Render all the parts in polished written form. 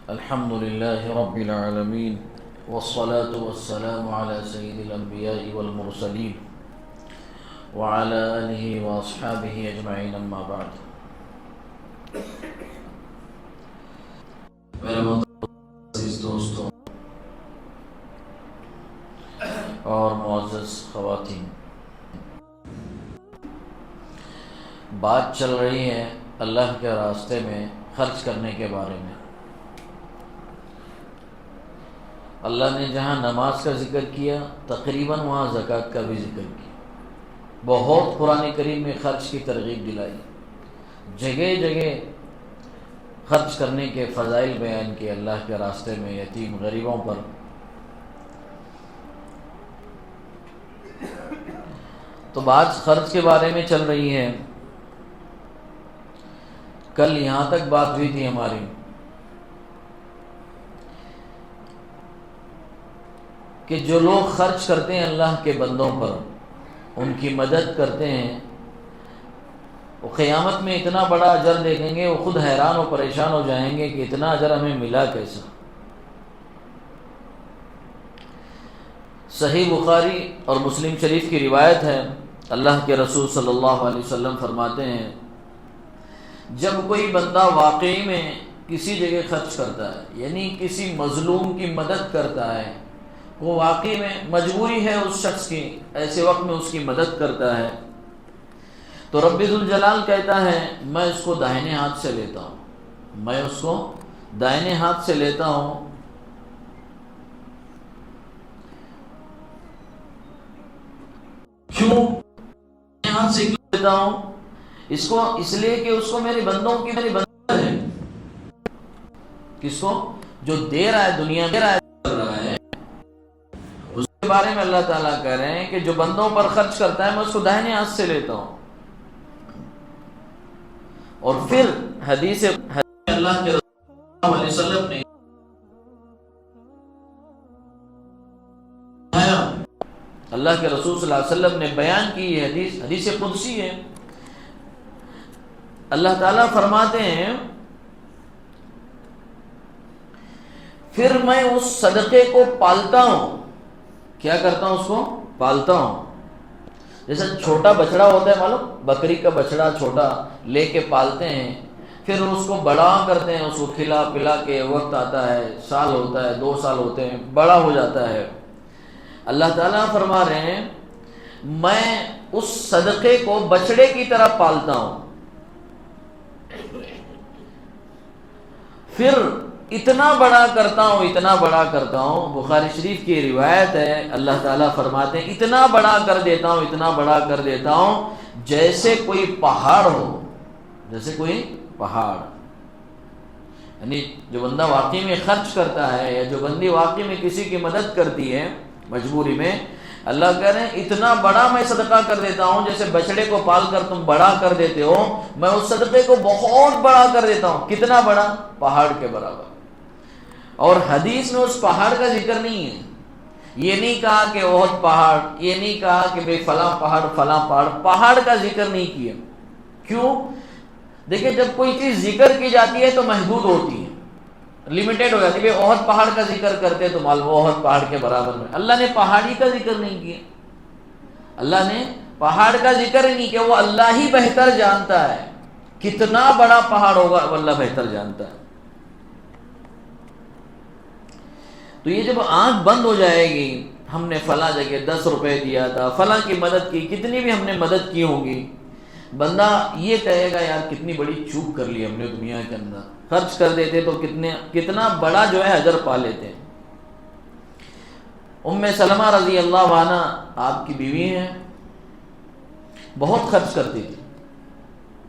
الحمد لله رب العالمين والصلاة والسلام على سيد الأنبياء والمرسلين وعلى آله وأصحابه أجمعين أما بعد. میرے معزز دوستوں اور معزز خواتین، بات چل رہی ہے اللہ کے راستے میں خرچ کرنے کے بارے میں. اللہ نے جہاں نماز کا ذکر کیا تقریباً وہاں زکوٰۃ کا بھی ذکر کیا. بہت قرآن کریم میں خرچ کی ترغیب دلائی، جگہ جگہ خرچ کرنے کے فضائل بیان کیے اللہ کے راستے میں یتیم غریبوں پر. تو بات خرچ کے بارے میں چل رہی ہے. کل یہاں تک بات ہوئی تھی ہماری کہ جو لوگ خرچ کرتے ہیں اللہ کے بندوں پر، ان کی مدد کرتے ہیں، وہ قیامت میں اتنا بڑا اجر دیکھیں گے، وہ خود حیران و پریشان ہو جائیں گے کہ اتنا اجر ہمیں ملا کیسا. صحیح بخاری اور مسلم شریف کی روایت ہے، اللہ کے رسول صلی اللہ علیہ وسلم فرماتے ہیں جب کوئی بندہ واقعی میں کسی جگہ خرچ کرتا ہے، یعنی کسی مظلوم کی مدد کرتا ہے، وہ واقعی میں مجبوری ہے اس شخص کی، ایسے وقت میں اس کی مدد کرتا ہے، تو رب ذوالجلال کہتا ہے میں اس کو دائنے ہاتھ سے لیتا ہوں، میں اس کو دائنے ہاتھ سے لیتا ہوں. کیوں دائنے ہاتھ سے کیوں لیتا ہوں؟ اس لیے کہ اس کو میرے بندوں کی میری بندہ ہے. کس کو؟ جو دے رہا ہے، دنیا میں کر رہا ہے، اس کے بارے میں اللہ تعالیٰ کہہ رہے ہیں کہ جو بندوں پر خرچ کرتا ہے میں اس کو دائنے ہاتھ سے لیتا ہوں. اور پھر حدیث اللہ کے رسول صلی اللہ علیہ وسلم نے اللہ کے رسول صلی اللہ علیہ وسلم نے بیان کی، یہ حدیث قدسی ہے. اللہ تعالیٰ فرماتے ہیں پھر میں اس صدقے کو پالتا ہوں. کیا کرتا ہوں؟ اس کو پالتا ہوں. جیسے چھوٹا بچڑا ہوتا ہے، معلوم، بکری کا بچڑا چھوٹا لے کے پالتے ہیں، پھر اس کو بڑا کرتے ہیں، اس کو کھلا پلا کے وقت آتا ہے، سال ہوتا ہے، 2 سال ہوتے ہیں، بڑا ہو جاتا ہے. اللہ تعالیٰ فرما رہے ہیں میں اس صدقے کو بچڑے کی طرح پالتا ہوں. پھر اتنا بڑا کرتا ہوں، اتنا بڑا کرتا ہوں. بخاری شریف کی روایت ہے، اللہ تعالیٰ فرماتے ہیں اتنا بڑا کر دیتا ہوں، اتنا بڑا کر دیتا ہوں جیسے کوئی پہاڑ ہو، جیسے کوئی پہاڑ. یعنی جو بندہ واقعی میں خرچ کرتا ہے یا جو بندی واقعی میں کسی کی مدد کرتی ہے مجبوری میں، اللہ کہہ رہے ہیں اتنا بڑا میں صدقہ کر دیتا ہوں جیسے بچڑے کو پال کر تم بڑا کر دیتے ہو، میں اس صدقے کو بہت بڑا کر دیتا ہوں. کتنا بڑا؟ پہاڑ کے برابر. اور حدیث میں اس پہاڑ کا ذکر نہیں ہے. یہ نہیں کہا کہ احد پہاڑ، یہ نہیں کہا کہ بھئی فلاں پہاڑ فلاں پہاڑ، پہاڑ کا ذکر نہیں کیا. کیوں؟ دیکھیں جب کوئی چیز ذکر کی جاتی ہے تو محدود ہوتی ہے، لمیٹڈ ہو جاتی ہے. احد پہاڑ کا ذکر کرتے تو معلوم احد پہاڑ کے برابر میں. اللہ نے پہاڑی کا ذکر نہیں کیا، اللہ نے پہاڑ کا ذکر ہی نہیں کیا. وہ اللہ ہی بہتر جانتا ہے کتنا بڑا پہاڑ ہوگا، وہ اللہ بہتر جانتا ہے. تو یہ جب آنکھ بند ہو جائے گی، ہم نے فلاں جگہ 10 روپے دیا تھا، فلاں کی مدد کی، کتنی بھی ہم نے مدد کی ہوگی، بندہ یہ کہے گا یار کتنی بڑی چوک کر لی ہم نے دنیا کے اندر. خرچ کر دیتے تو کتنا بڑا جو ہے اجر پا لیتے. ام سلمہ رضی اللہ عنہ آپ کی بیوی ہیں، بہت خرچ کرتی تھی،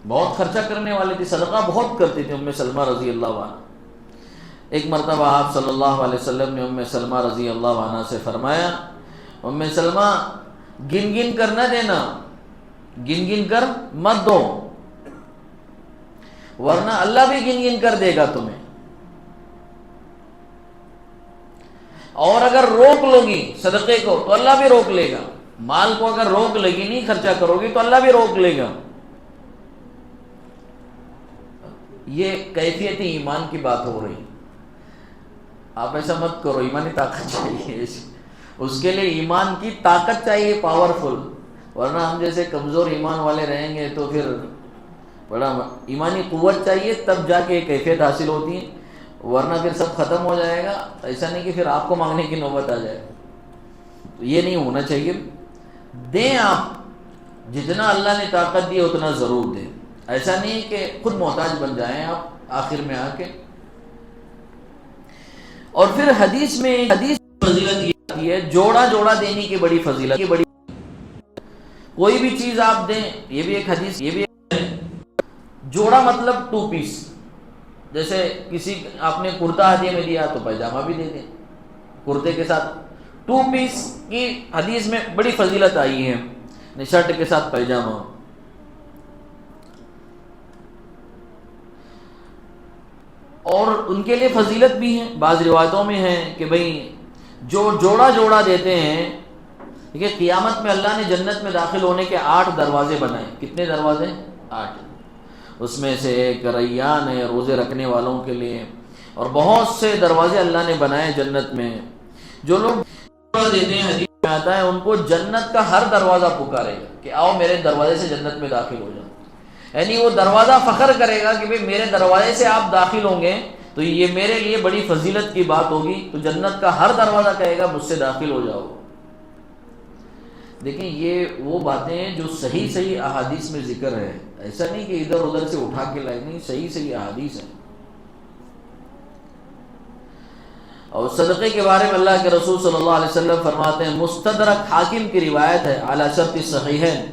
بہت خرچہ کرنے والی تھی، صدقہ بہت کرتی تھی ام سلمہ رضی اللہ عنہ. ایک مرتبہ آپ صلی اللہ علیہ وسلم نے ام سلمہ رضی اللہ عنہ سے فرمایا ام سلمہ گن گن کر نہ دینا، گن گن کر مت دو، ورنہ اللہ بھی گن گن کر دے گا تمہیں. اور اگر روک لو گی صدقے کو تو اللہ بھی روک لے گا. مال کو اگر روک لگی، نہیں خرچہ کرو گی تو اللہ بھی روک لے گا. یہ کیفیت ایمان کی بات ہو رہی. آپ ایسا مت کرو، ایمانی طاقت چاہیے، اس کے لیے ایمان کی طاقت چاہیے، پاورفل، ورنہ ہم جیسے کمزور ایمان والے رہیں گے تو پھر بڑا ایمانی قوت چاہیے، تب جا کے کیفیت حاصل ہوتی ہے، ورنہ پھر سب ختم ہو جائے گا۔ ایسا نہیں کہ پھر آپ کو مانگنے کی نوبت آ جائے، یہ نہیں ہونا چاہیے۔ دیں آپ جتنا اللہ نے طاقت دی اتنا ضرور دیں، ایسا نہیں کہ خود محتاج بن جائیں آپ آخر میں آ کے۔ اور پھر حدیث فضیلت یہ آتی ہے، جوڑا جوڑا دینے کی بڑی فضیلت، کوئی بھی چیز آپ دیں، یہ بھی ایک حدیث، یہ بھی ایک جوڑا مطلب 2 پیس، جیسے کسی آپ نے کرتا ہدیے میں دیا تو پیجامہ بھی دے دیں کرتے کے ساتھ۔ 2 پیس کی حدیث میں بڑی فضیلت آئی ہے، شرٹ کے ساتھ پیجامہ۔ اور ان کے لیے فضیلت بھی ہے، بعض روایتوں میں ہے کہ بھئی جو جوڑا جوڑا دیتے ہیں، دیکھیے قیامت میں اللہ نے جنت میں داخل ہونے کے 8 دروازے بنائے۔ کتنے دروازے؟ 8۔ اس میں سے ایک ریان ہے روزے رکھنے والوں کے لیے، اور بہت سے دروازے اللہ نے بنائے جنت میں۔ جو لوگ جوڑا دیتے ہیں، حدیث میں آتا ہے، ان کو جنت کا ہر دروازہ پکارے گا کہ آؤ میرے دروازے سے جنت میں داخل ہو جاؤ، یعنی وہ دروازہ فخر کرے گا کہ بھئی میرے دروازے سے آپ داخل ہوں گے تو یہ میرے لیے بڑی فضیلت کی بات ہوگی، تو جنت کا ہر دروازہ کہے گا مجھ سے داخل ہو جاؤ۔ دیکھیں یہ وہ باتیں ہیں جو صحیح صحیح احادیث میں ذکر ہے، ایسا نہیں کہ ادھر ادھر سے اٹھا کے لائے، نہیں، صحیح صحیح احادیث ہیں۔ اور صدقے کے بارے میں اللہ کے رسول صلی اللہ علیہ وسلم فرماتے ہیں، مستدرک حاکم کی روایت ہے، علی شرط صحیحین،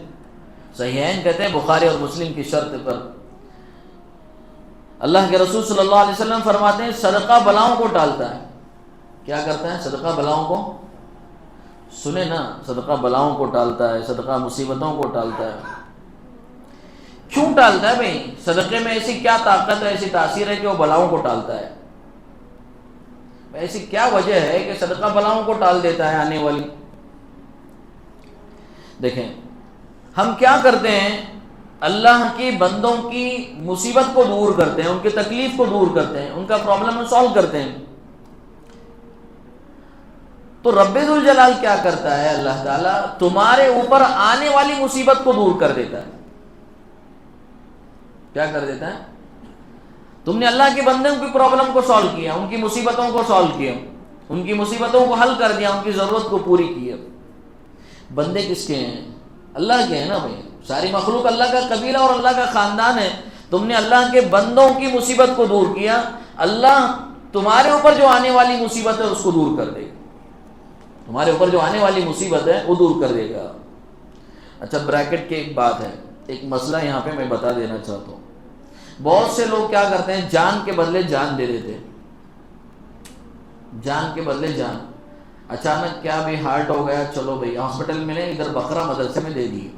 صحیحین کہتے ہیں بخاری اور مسلم کی شرط پر، اللہ کے رسول صلی اللہ علیہ وسلم فرماتے ہیں صدقہ بلاؤں کو ٹالتا ہے۔ کیا کرتا ہے؟ صدقہ بلاؤں کو، سنیں نا، صدقہ بلاؤں کو ٹالتا ہے، صدقہ مصیبتوں کو ٹالتا ہے۔ کیوں ٹالتا ہے بھئی؟ صدقے میں ایسی کیا طاقت ہے، ایسی تاثیر ہے کہ وہ بلاؤں کو ٹالتا ہے؟ ایسی کیا وجہ ہے کہ صدقہ بلاؤں کو ٹال دیتا ہے آنے والی؟ دیکھیں ہم کیا کرتے ہیں، اللہ کے بندوں کی مصیبت کو دور کرتے ہیں، ان کی تکلیف کو دور کرتے ہیں، ان کا پرابلم سالو کرتے ہیں۔ تو رب ذوالجلال کیا کرتا ہے؟ اللہ تعالیٰ تمہارے اوپر آنے والی مصیبت کو دور کر دیتا ہے۔ کیا کر دیتا ہے؟ تم نے اللہ کے بندوں کی پرابلم کو سالو کیا، ان کی مصیبتوں کو سالو کیا، ان کی مصیبتوں کو حل کر دیا، ان کی ضرورت کو پوری کی۔ بندے کس کے ہیں؟ اللہ کے ہیں نا بھائی، ساری مخلوق اللہ کا قبیلہ اور اللہ کا خاندان ہے۔ تم نے اللہ کے بندوں کی مصیبت کو دور کیا، اللہ تمہارے اوپر جو آنے والی مصیبت ہے اس کو دور کر دے گا، تمہارے اوپر جو آنے والی مصیبت ہے وہ دور کر دے گا۔ اچھا بریکٹ کی ایک بات ہے، ایک مسئلہ یہاں پہ میں بتا دینا چاہتا ہوں۔ بہت سے لوگ کیا کرتے ہیں، جان کے بدلے جان دے دیتے، جان کے بدلے جان۔ اچانک کیا بھی ہارٹ ہو گیا، چلو بھئی ہاسپٹل میں نہیں، ادھر بقرہ مدرسے میں دے دیے۔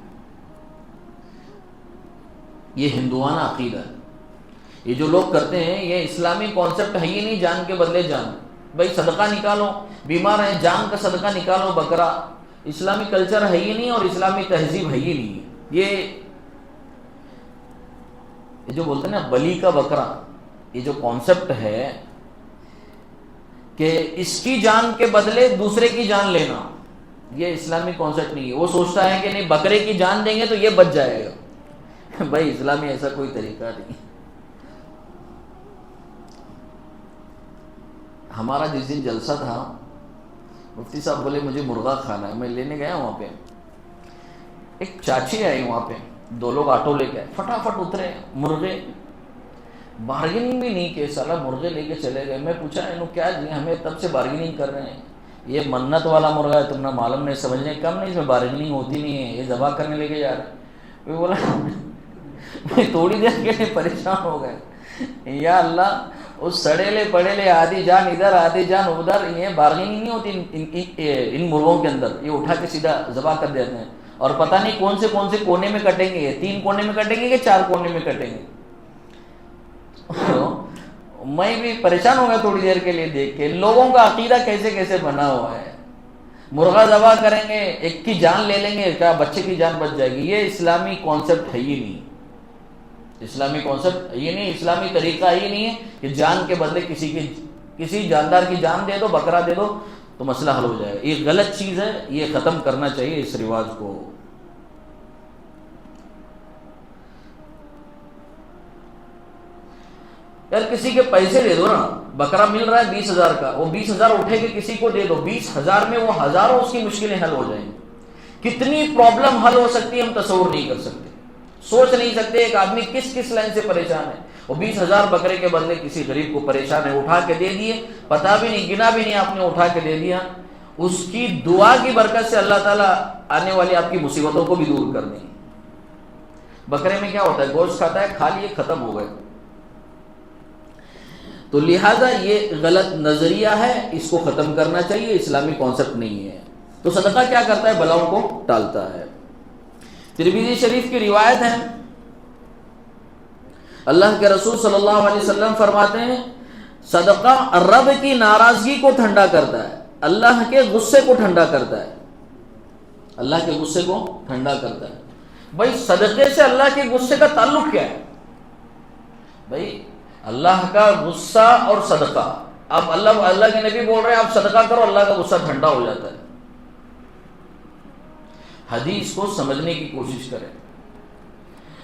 یہ ہندوانہ عقیدہ ہے، یہ جو لوگ کرتے ہیں یہ اسلامی کانسیپٹ ہے ہی نہیں، جان کے بدلے جان۔ بھئی صدقہ نکالو، بیمار ہیں جان کا صدقہ نکالو، بقرہ، اسلامی کلچر ہے ہی نہیں اور اسلامی تہذیب ہے ہی نہیں۔ یہ جو بولتے ہیں نا بلی کا بکرا، یہ جو کانسیپٹ ہے کہ اس کی جان کے بدلے دوسرے کی جان لینا، یہ اسلامی کانسیپٹ نہیں ہے۔ وہ سوچتا ہے کہ نہیں بکرے کی جان دیں گے تو یہ بچ جائے گا۔ بھائی اسلامی ایسا کوئی طریقہ نہیں۔ ہمارا جس دن جلسہ تھا، مفتی صاحب بولے مجھے مرغا کھانا ہے، میں لینے گیا وہاں پہ، ایک چاچی آئی وہاں پہ، 2 لوگ آٹو لے کے آئے، فٹافٹ اترے، مرغے، بارگیننگ بھی نہیں کہ سالہ مرغے لے کے چلے گئے۔ میں پوچھا انہوں کیا جی، ہمیں تب سے بارگیننگ کر رہے ہیں، یہ منت والا مرغا ہے، تم نے معلوم نہیں، سمجھنے کم نہیں، اس میں بارگیننگ ہوتی نہیں ہے، یہ ذبح کرنے لے کے جا رہے ہیں۔ میں بولا میں تھوڑی دیر کے لیے پریشان ہو گئے، یا اللہ اس سڑیلے پڑیلے آدھی جان ادھر آدھی جان ادھر، یہ بارگیننگ نہیں ہوتی ان مرغوں کے اندر، یہ اٹھا کے سیدھا ذبح کر دیتے ہیں، اور پتہ نہیں کون سے کونے میں کٹیں گے، 3 کونے میں کٹیں گے کہ 4 کونے میں کٹیں گے۔ میں بھی پریشان ہو گیا تھوڑی دیر کے لیے دیکھ کے، لوگوں کا عقیدہ کیسے کیسے بنا ہوا ہے۔ مرغا ذبح کریں گے، ایک کی جان لے لیں گے، کیا بچے کی جان بچ جائے گی؟ یہ اسلامی کانسیپٹ ہے ہی نہیں، اسلامی کانسیپٹ یہ نہیں، اسلامی طریقہ یہ نہیں ہے کہ جان کے بدلے کسی کی کسی جاندار کی جان دے دو، بکرا دے دو تو مسئلہ حل ہو جائے گا۔ یہ غلط چیز ہے، یہ ختم کرنا چاہیے اس رواج کو۔ یار کسی کے پیسے دے دو نا، بکرا مل رہا ہے 20,000 کا، وہ 20,000 اٹھے کے کسی کو دے دو، 20,000 میں وہ ہزاروں اس کی مشکلیں حل ہو جائیں گی۔ کتنی پرابلم حل ہو سکتی ہے ہم تصور نہیں کر سکتے، سوچ نہیں سکتے ایک آدمی کس کس لائن سے پریشان ہے۔ وہ 20,000 بکرے کے بدلے کسی غریب کو پریشان ہے، اٹھا کے دے دیے، پتہ بھی نہیں، گنا بھی نہیں، آپ نے اٹھا کے دے دیا، اس کی دعا کی برکت سے اللہ تعالیٰ آنے والی آپ کی مصیبتوں کو بھی دور کر دیں۔ بکرے میں کیا ہوتا ہے، گوشت کھاتا ہے، کھا لیے، ختم ہو گئے۔ تو لہٰذا یہ غلط نظریہ ہے، اس کو ختم کرنا چاہیے، اسلامی کانسیپٹ نہیں ہے۔ تو صدقہ کیا کرتا ہے، بلاؤں کو ٹالتا ہے۔ ترمذی شریف کی روایت ہے، اللہ کے رسول صلی اللہ علیہ وسلم فرماتے ہیں صدقہ رب کی ناراضگی کو ٹھنڈا کرتا ہے، اللہ کے غصے کو ٹھنڈا کرتا ہے، اللہ کے غصے کو ٹھنڈا کرتا ہے۔ بھائی صدقے سے اللہ کے غصے کا تعلق کیا ہے؟ بھائی اللہ کا غصہ اور صدقہ، اب اللہ کے نبی بول رہے ہیں آپ صدقہ کرو، اللہ کا غصہ ٹھنڈا ہو جاتا ہے۔ حدیث کو سمجھنے کی کوشش کریں۔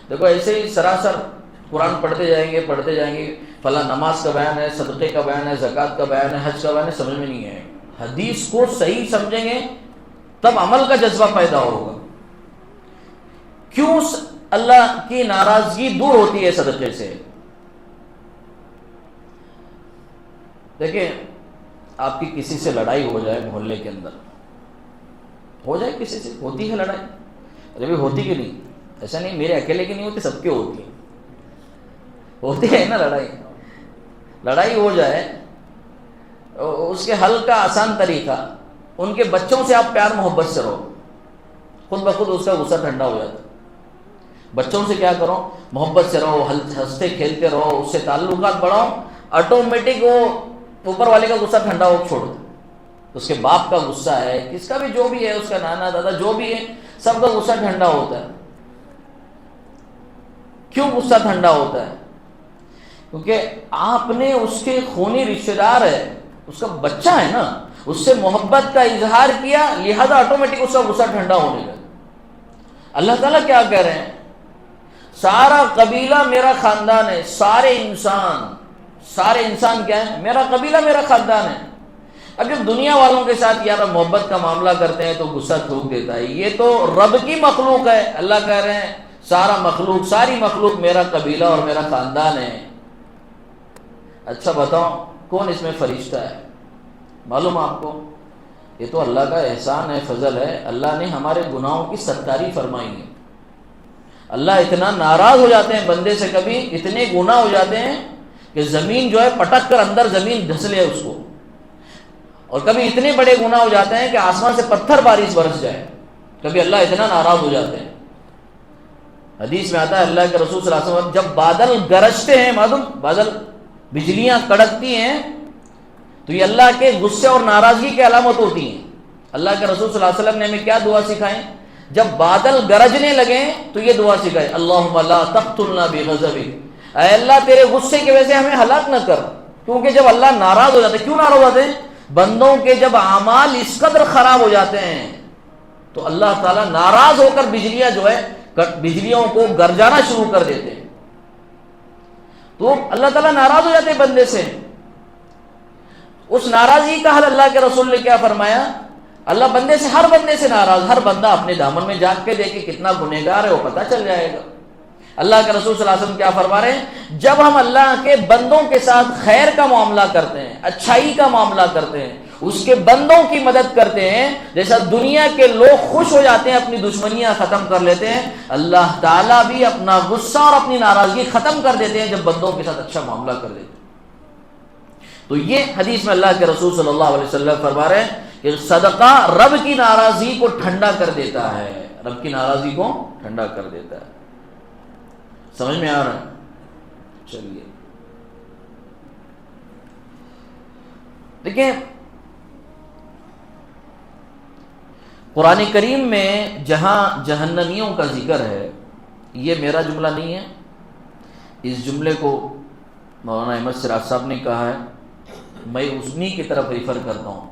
دیکھو ایسے ہی سراسر قرآن پڑھتے جائیں گے، فلاں نماز کا بیان ہے، صدقے کا بیان ہے، زکوٰۃ کا بیان ہے، حج کا بیان ہے، سمجھ میں نہیں آئے گا۔ حدیث کو صحیح سمجھیں گے تب عمل کا جذبہ پیدا ہوگا۔ کیوں اللہ کی ناراضگی دور ہوتی ہے صدقے سے؟ دیکھیں آپ کی کسی سے لڑائی ہو جائے، محلے کے اندر ہو جائے، کسی سے ہوتی ہے لڑائی، ارے بھی ہوتی کہ نہیں، ایسا نہیں میرے اکیلے کی نہیں ہوتی، سب کی ہوتی ہے نا لڑائی ہو جائے، اس کے حل کا آسان طریقہ، ان کے بچوں سے آپ پیار محبت سے رہو، خود بخود اس کا غصہ ٹھنڈا ہو جاتا ہے۔ بچوں سے کیا کرو، محبت سے رہو، ہنستے کھیلتے رہو، اس سے تعلقات بڑھاؤ، آٹومیٹک وہ اوپر والے کا غصہ ٹھنڈا ہو چھوڑ دو۔ اس کے باپ کا غصہ ہے، کس کا بھی جو بھی ہے، اس کا نانا دادا جو بھی ہے، سب کا غصہ ٹھنڈا ہوتا ہے۔ کیوں غصہ ٹھنڈا ہوتا ہے؟ کیونکہ آپ نے اس کے خونی رشتہ دار ہے، اس کا بچہ ہے نا، اس سے محبت کا اظہار کیا، لہذا آٹومیٹک اس کا غصہ ٹھنڈا ہونے لگا۔ اللہ تعالیٰ کیا کہہ رہے ہیں، سارا قبیلہ میرا خاندان ہے، سارے انسان کیا ہے، میرا قبیلہ میرا خاندان ہے۔ اب جب دنیا والوں کے ساتھ یار محبت کا معاملہ کرتے ہیں تو غصہ تھوک دیتا ہے، یہ تو رب کی مخلوق ہے۔ اللہ کہہ رہے ہیں ساری مخلوق میرا قبیلہ اور میرا خاندان ہے۔ اچھا بتاؤ کون اس میں فرشتہ ہے؟ معلوم آپ کو، یہ تو اللہ کا احسان ہے، فضل ہے، اللہ نے ہمارے گناہوں کی ستاری فرمائی ہے۔ اللہ اتنا ناراض ہو جاتے ہیں بندے سے، کبھی اتنے گناہ ہو جاتے ہیں کہ زمین جو ہے پٹک کر اندر زمین دھس لے اس کو، اور کبھی اتنے بڑے گناہ ہو جاتے ہیں کہ آسمان سے پتھر بارش برس جائے، کبھی اللہ اتنا ناراض ہو جاتے ہیں۔ حدیث میں آتا ہے اللہ کے رسول صلی اللہ علیہ وسلم جب بادل گرجتے ہیں، بادل بجلیاں کڑکتی ہیں، تو یہ اللہ کے غصے اور ناراضگی کی علامت ہوتی ہیں۔ اللہ کے رسول صلی اللہ علیہ وسلم نے ہمیں کیا دعا سکھائیں؟ جب بادل گرجنے لگیں تو یہ دعا سکھائے، اللہم لا تقتلنا بغضبک، اے اللہ تیرے غصے کی وجہ سے ہمیں ہلاک نہ کر۔ کیونکہ جب اللہ ناراض ہو جاتے، کیوں ناراض ہو جاتے ہیں؟ بندوں کے جب اعمال اس قدر خراب ہو جاتے ہیں تو اللہ تعالیٰ ناراض ہو کر بجلیوں کو گرجانا شروع کر دیتے ہیں۔ تو اللہ تعالیٰ ناراض ہو جاتے ہیں بندے سے۔ اس ناراضگی کا حل اللہ کے رسول نے کیا فرمایا؟ اللہ ہر بندے سے ناراض، ہر بندہ اپنے دامن میں جھانک کے دیکھے کتنا گنہگار ہے، وہ پتہ چل جائے گا۔ اللہ کے رسول صلی اللہ علیہ وسلم کیا فرما رہے ہیں؟ جب ہم اللہ کے بندوں کے ساتھ خیر کا معاملہ کرتے ہیں، اچھائی کا معاملہ کرتے ہیں، اس کے بندوں کی مدد کرتے ہیں، جیسا دنیا کے لوگ خوش ہو جاتے ہیں، اپنی دشمنیاں ختم کر لیتے ہیں، اللہ تعالیٰ بھی اپنا غصہ اور اپنی ناراضگی ختم کر دیتے ہیں جب بندوں کے ساتھ اچھا معاملہ کر دیتے ہیں۔ تو یہ حدیث میں اللہ کے رسول صلی اللہ علیہ وسلم فرما رہے ہیں کہ صدقہ رب کی ناراضگی کو ٹھنڈا کر دیتا ہے، رب کی ناراضگی کو ٹھنڈا کر دیتا ہے۔ سمجھ میں آ رہا ہے؟ چلیے دیکھیں، قرآن کریم میں جہاں جہنمیوں کا ذکر ہے، یہ میرا جملہ نہیں ہے، اس جملے کو مولانا احمد سراج صاحب نے کہا ہے، میں انہی کی طرف ریفر کرتا ہوں،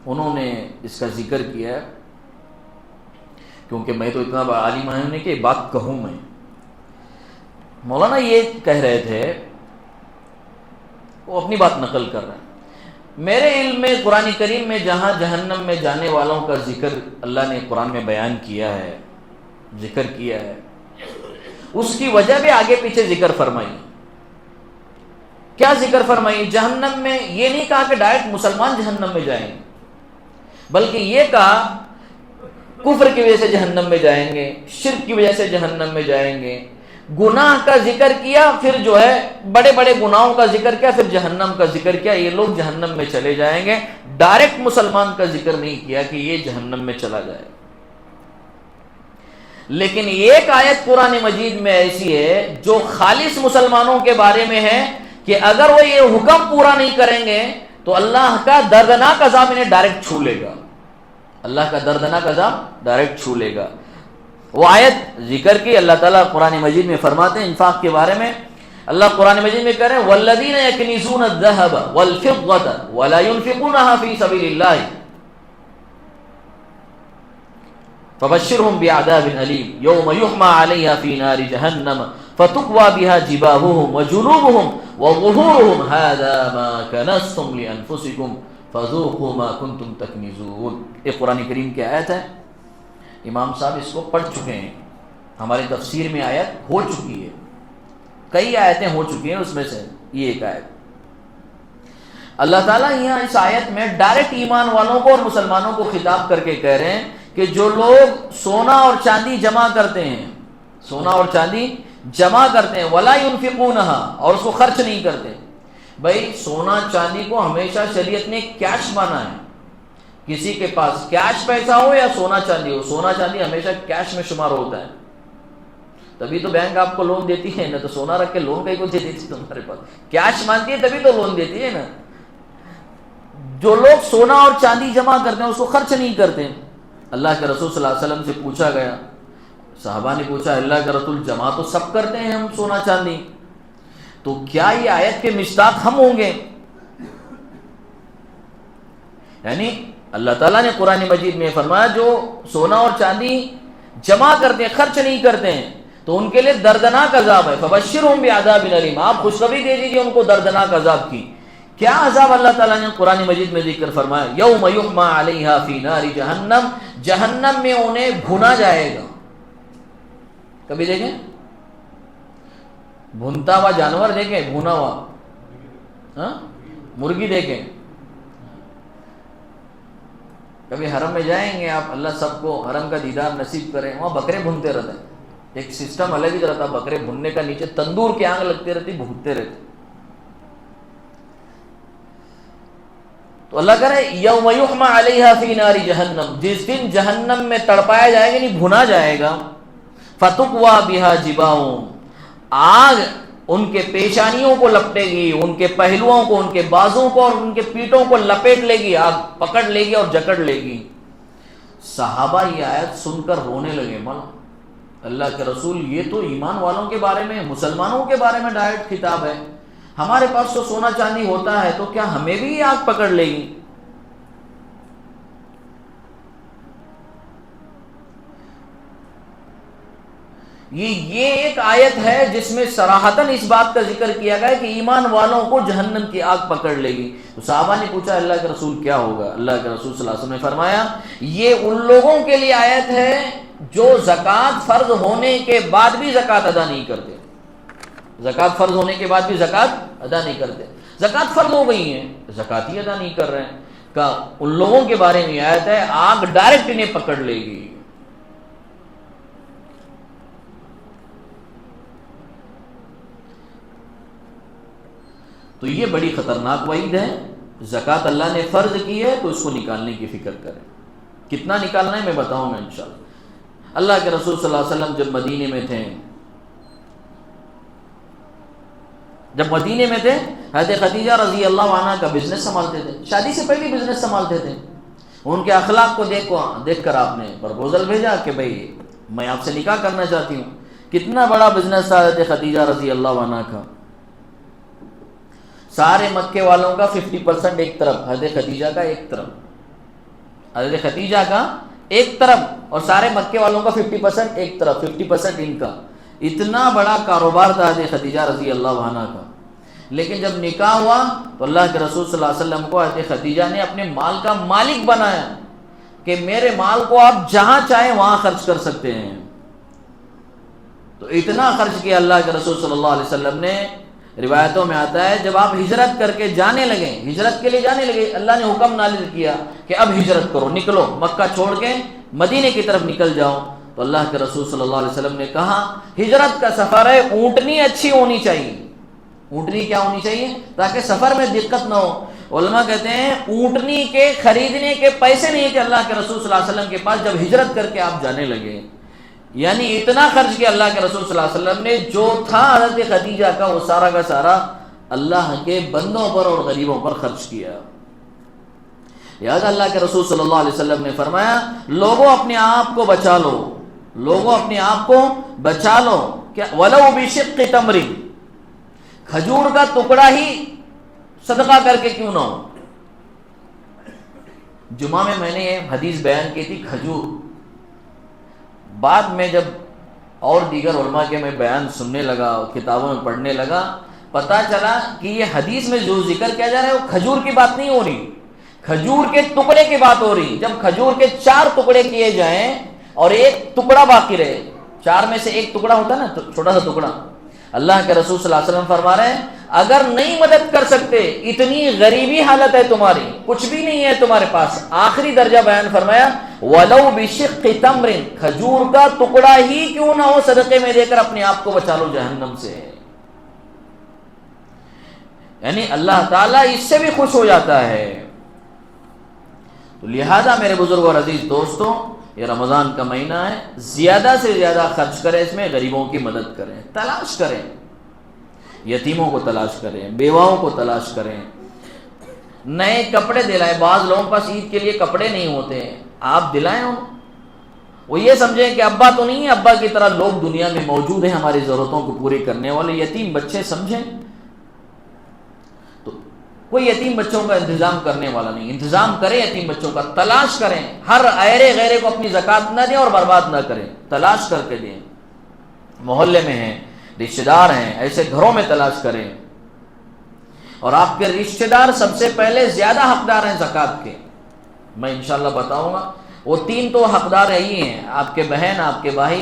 انہوں نے اس کا ذکر کیا ہے، کیونکہ میں تو اتنا عالم ہوں کہ بات کہوں میں۔ مولانا یہ کہہ رہے تھے، وہ اپنی بات نقل کر رہے ہیں، میرے علم میں قرآن کریم میں جہاں جہنم میں جانے والوں کا ذکر اللہ نے قرآن میں بیان کیا ہے، ذکر کیا ہے، اس کی وجہ بھی آگے پیچھے ذکر فرمائی۔ کیا ذکر فرمائی؟ جہنم میں یہ نہیں کہا کہ ڈائریکٹ مسلمان جہنم میں جائیں گے، بلکہ یہ کہا کفر کی وجہ سے جہنم میں جائیں گے، شرک کی وجہ سے جہنم میں جائیں گے، گناہ کا ذکر کیا، پھر جو ہے بڑے بڑے گناہوں کا ذکر کیا، پھر جہنم کا ذکر کیا، یہ لوگ جہنم میں چلے جائیں گے۔ ڈائریکٹ مسلمان کا ذکر نہیں کیا کہ یہ جہنم میں چلا جائے۔ لیکن ایک آیت قرآن مجید میں ایسی ہے جو خالص مسلمانوں کے بارے میں ہے کہ اگر وہ یہ حکم پورا نہیں کریں گے تو اللہ کا دردناک عذاب انہیں ڈائریکٹ چھو لے گا، اللہ کا دردناک عذاب ڈائریکٹ چھو لے گا۔ وہ آیت ذکر کی اللہ تعالیٰ قرآن مجید میں فرماتے ہیں انفاق کے بارے میں۔ اللہ قرآن مجید میں کہہ رہے ہیں والذین یکنزون الذھب والفضة ولا ينفقونها في سبیل اللہ فبشرهم بعذاب علیم یوم یحمى علیہا فی نار جہنم فتکوی بها جباہهم وجنوبهم وظہورهم ھذا ما کنزتم لانفسکم فذوقوا ما کنتم تکنزون۔ یہ قرآن کریم کی آیت ہے، امام صاحب اس کو پڑھ چکے ہیں، ہماری تفسیر میں آیت ہو چکی ہے، کئی آیتیں ہو چکی ہیں، اس میں سے یہ ایک آیت۔ اللہ تعالیٰ یہاں اس آیت میں ڈائریکٹ ایمان والوں کو اور مسلمانوں کو خطاب کر کے کہہ رہے ہیں کہ جو لوگ سونا اور چاندی جمع کرتے ہیں، سونا اور چاندی جمع کرتے ہیں، ولا ينفقونها، اور اس کو خرچ نہیں کرتے۔ بھائی سونا چاندی کو ہمیشہ شریعت نے کیش مانا ہے، کسی کے پاس کیش پیسہ ہو یا سونا چاندی ہو، سونا چاندی ہمیشہ کیش میں شمار ہوتا ہے، تبھی تو بینک آپ کو لون دیتی ہے، نہ تو سونا رکھ کے لون کہیں کو دے دیتی تمہارے پاس، کیش مانتی ہے تبھی تو لون دیتی ہے نا۔ جو لوگ سونا اور چاندی جمع کرتے ہیں اس کو خرچ نہیں کرتے۔ اللہ کے رسول صلی اللہ علیہ وسلم سے پوچھا گیا، صحابہ نے پوچھا اللہ کے رسول جمع تو سب کرتے ہیں ہم سونا چاندی، تو کیا یہ آیت کے مصداق ہم ہوں گے؟ یعنی اللہ تعالیٰ نے قرآن مجید میں فرمایا جو سونا اور چاندی جمع کرتے ہیں خرچ نہیں کرتے ہیں تو ان کے لیے دردناک عذاب ہے، فبشرہم بعذاب علیم، آپ خوشخبری دے دیجیے ان کو دردناک عذاب کی۔ کیا عذاب اللہ تعالیٰ نے قرآن مجید میں ذکر فرمایا؟ یوم یحمى علیہا فی نار جہنم، جہنم میں انہیں بھونا جائے گا۔ کبھی دیکھیں بھونتا ہوا جانور دیکھیں، بھونا ہوا مرغی دیکھیں، کبھی حرم میں جائیں گے آپ، اللہ سب کو حرم کا دیدار نصیب کریں، وہاں بکرے بھونتے رہتے ہیں، ایک سسٹم الگ ہی رہتا، بکرے بھوننے کا، نیچے تندور کی آنگ لگتی رہتی، بھونتے رہتے۔ تو اللہ کہہ رہے یوم یحمى علیہا فی نار جہنم، جس دن جہنم میں تڑپایا جائے گا یعنی بھونا جائے گا، فتکوی بہا جباہہم، آگ ان کے پیشانیوں کو لپٹے گی، ان کے پہلوؤں کو، ان کے بازوں کو اور ان کے پیٹوں کو لپیٹ لے گی، آگ پکڑ لے گی اور جکڑ لے گی۔ صحابہ یہ آیت سن کر رونے لگے، مولا اللہ کے رسول یہ تو ایمان والوں کے بارے میں، مسلمانوں کے بارے میں ڈائریکٹ خطاب ہے، ہمارے پاس تو سونا چاندی ہوتا ہے تو کیا ہمیں بھی یہ آگ پکڑ لے گی؟ یہ ایک آیت ہے جس میں صراحتاً اس بات کا ذکر کیا گیا ہے کہ ایمان والوں کو جہنم کی آگ پکڑ لے گی۔ تو صحابہ نے پوچھا اللہ کے رسول کیا ہوگا؟ اللہ کے رسول صلی اللہ علیہ وسلم نے فرمایا یہ ان لوگوں کے لیے آیت ہے جو زکوٰۃ فرض ہونے کے بعد بھی زکوٰۃ ادا نہیں کرتے، زکوٰۃ فرض ہونے کے بعد بھی زکوٰۃ ادا نہیں کرتے، زکوٰۃ فرض ہو گئی ہے زکوٰۃ ہی ادا نہیں کر رہے ہیں، کہ ان لوگوں کے بارے میں آیت ہے آگ ڈائریکٹ انہیں پکڑ لے گی۔ تو یہ بڑی خطرناک وعید ہے۔ زکوٰۃ اللہ نے فرض کی ہے تو اس کو نکالنے کی فکر کریں، کتنا نکالنا ہے میں بتاؤں گا انشاءاللہ۔ اللہ کے رسول صلی اللہ علیہ وسلم جب مدینے میں تھے، حضرت خدیجہ رضی اللہ عنہ کا بزنس سنبھالتے تھے، شادی سے پہلے بزنس سنبھالتے تھے۔ ان کے اخلاق کو دیکھ کر آپ نے پرپوزل بھیجا کہ بھئی میں آپ سے نکاح کرنا چاہتی ہوں۔ کتنا بڑا بزنس تھا حضرت خدیجہ رضی اللہ عنہ کا۔ سارے مکے والوں کا 50% ایک طرف، حضرت خدیجہ کا ایک طرف، حضرت خدیجہ کا ایک طرف، اور سارے مکے والوں کا 50% ایک طرف، 50% ان کا. اتنا بڑا کاروبار تھا حضرت خدیجہ رضی اللہ عنہا کا. لیکن جب نکاح ہوا تو اللہ کے رسول صلی اللہ علیہ وسلم کو حضرت خدیجہ نے اپنے مال کا مالک بنایا کہ میرے مال کو آپ جہاں چاہیں وہاں خرچ کر سکتے ہیں. تو اتنا خرچ کیا اللہ کے رسول صلی اللہ علیہ وسلم نے. روایتوں میں آتا ہے جب آپ ہجرت کر کے جانے لگے، ہجرت کے لیے جانے لگے، اللہ نے حکم نازل کیا کہ اب ہجرت کرو، نکلو، مکہ چھوڑ کے مدینے کی طرف نکل جاؤ. تو اللہ کے رسول صلی اللہ علیہ وسلم نے کہا ہجرت کا سفر ہے، اونٹنی اچھی ہونی چاہیے. اونٹنی کیا ہونی چاہیے؟ تاکہ سفر میں دقت نہ ہو. علماء کہتے ہیں اونٹنی کے خریدنے کے پیسے نہیں کہ اللہ کے رسول صلی اللہ علیہ وسلم کے پاس جب ہجرت کر کے آپ جانے لگے. یعنی اتنا خرچ کیا اللہ کے رسول صلی اللہ علیہ وسلم نے، جو تھا حضرت خدیجہ کا وہ سارا کا سارا اللہ کے بندوں پر اور غریبوں پر خرچ کیا. لہذا اللہ کے رسول صلی اللہ علیہ وسلم نے فرمایا لوگوں اپنے آپ کو بچا لو، لوگوں اپنے آپ کو بچا لو. کیا ولو بشق تمر، کھجور کا ٹکڑا ہی صدقہ کر کے کیوں نہ ہو. جمعہ میں نے یہ حدیث بیان کی تھی کھجور. بعد میں جب اور دیگر علماء کے میں بیان سننے لگا، کتابوں میں پڑھنے لگا، پتہ چلا کہ یہ حدیث میں جو ذکر کیا جا رہا ہے وہ کھجور کی بات نہیں ہو رہی، کھجور کے ٹکڑے کی بات ہو رہی. جب کھجور کے 4 ٹکڑے کیے جائیں اور ایک ٹکڑا باقی رہے، 4 میں سے ایک ٹکڑا ہوتا ہے نا چھوٹا سا ٹکڑا، اللہ کے رسول صلی اللہ علیہ وسلم فرما رہے ہیں اگر نہیں مدد کر سکتے، اتنی غریبی حالت ہے تمہاری، کچھ بھی نہیں ہے تمہارے پاس، آخری درجہ بیان فرمایا وَلَوْ بِشِقِّ تَمْرٍ، کھجور کا ٹکڑا ہی کیوں نہ ہو صدقے میں دے کر اپنے آپ کو بچا لو جہنم سے. یعنی اللہ تعالیٰ اس سے بھی خوش ہو جاتا ہے. تو لہذا میرے بزرگ اور عزیز دوستوں، یہ رمضان کا مہینہ ہے، زیادہ سے زیادہ خرچ کریں، اس میں غریبوں کی مدد کریں، تلاش کریں، یتیموں کو تلاش کریں، بیواؤں کو تلاش کریں، نئے کپڑے دلائیں. بعض لوگوں کے پاس عید کے لیے کپڑے نہیں ہوتے، آپ دلائیں ان. وہ یہ سمجھیں کہ ابا تو نہیں ہے، ابا کی طرح لوگ دنیا میں موجود ہیں ہماری ضرورتوں کو پوری کرنے والے. یتیم بچے سمجھیں تو کوئی یتیم بچوں کا انتظام کرنے والا نہیں، انتظام کریں یتیم بچوں کا، تلاش کریں. ہر ایرے غیرے کو اپنی زکوٰۃ نہ دیں اور برباد نہ کریں، تلاش کر کے دیں. محلے میں ہیں، رشتہ دار ہیں، ایسے گھروں میں تلاش کریں. اور آپ کے رشتہ دار سب سے پہلے زیادہ حقدار ہیں زکوٰۃ کے. میں انشاءاللہ بتاؤں گا. وہ 3 تو حقدار ہی ہیں، آپ کے بہن، آپ کے بھائی،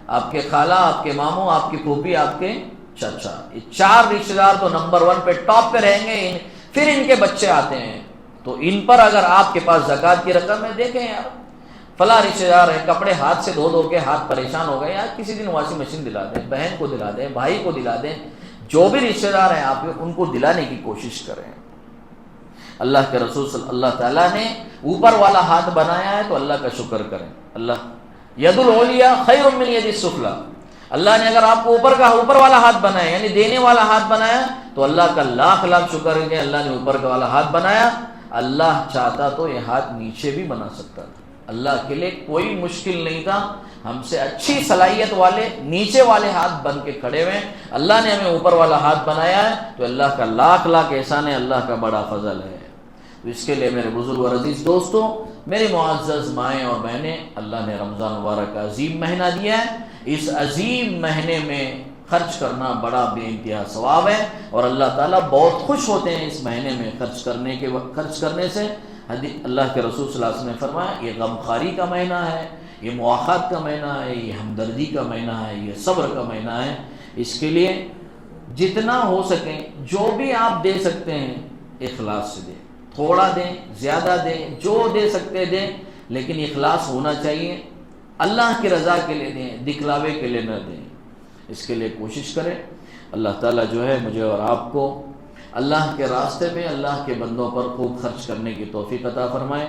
آپ کے خالہ، آپ کے ماموں، آپ کی پھوپھی، آپ کے چچا. یہ 4 رشتہ دار تو نمبر 1 پہ، ٹاپ پہ رہیں گے. پھر ان کے بچے آتے ہیں، تو ان پر اگر آپ کے پاس زکوٰۃ کی رقم ہے، دیکھیں یار فلاں رشتہ دار ہے، کپڑے ہاتھ سے دھو دھو کے ہاتھ پریشان ہو گئے، یار کسی دن واشنگ مشین دلا دیں، بہن کو دلا دیں، بھائی کو دلا دیں. جو بھی رشتہ دار ہیں آپ ان کو دلانے کی کوشش کریں. اللہ کے رسول صلی اللہ تعالیٰ نے اوپر والا ہاتھ بنایا ہے تو اللہ کا شکر کریں. اللہ ید العلیٰ خیر من ید السفلیٰ، اللہ نے اگر آپ کو اوپر والا ہاتھ بنایا، یعنی دینے والا ہاتھ بنایا، تو اللہ کا لاکھ لاکھ شکر ہے کہ اللہ نے اوپر والا ہاتھ بنایا. اللہ چاہتا تو یہ ہاتھ نیچے بھی بنا سکتا تھا، اللہ کے لیے کوئی مشکل نہیں تھا. ہم سے اچھی صلاحیت والے نیچے والے ہاتھ بن کے کھڑے ہوئے، اللہ نے ہمیں اوپر والا ہاتھ بنایا ہے، تو اللہ کا لاکھ لاکھ احسان ہے، اللہ کا بڑا فضل ہے. تو اس کے لیے میرے بزرگ اور عزیز دوستوں، میرے معزز مائیں اور بہنیں، اللہ نے رمضان مبارک کا عظیم مہینہ دیا ہے. اس عظیم مہینے میں خرچ کرنا بڑا بے انتہا ثواب ہے، اور اللہ تعالیٰ بہت خوش ہوتے ہیں اس مہینے میں خرچ کرنے سے. اللہ کے رسول صلی اللہ علیہ وسلم نے فرمایا یہ غمخواری کا مہینہ ہے، یہ مواخات کا مہینہ ہے، یہ ہمدردی کا مہینہ ہے، یہ صبر کا مہینہ ہے. اس کے لیے جتنا ہو سکے جو بھی آپ دے سکتے ہیں اخلاص سے دیں، تھوڑا دیں، زیادہ دیں، جو دے سکتے دیں، لیکن اخلاص ہونا چاہیے. اللہ کی رضا کے لیے دیں، دکھلاوے کے لیے نہ دیں. اس کے لیے کوشش کریں. اللہ تعالیٰ جو ہے مجھے اور آپ کو اللہ کے راستے میں اللہ کے بندوں پر خوب خرچ کرنے کی توفیق عطا فرمائے.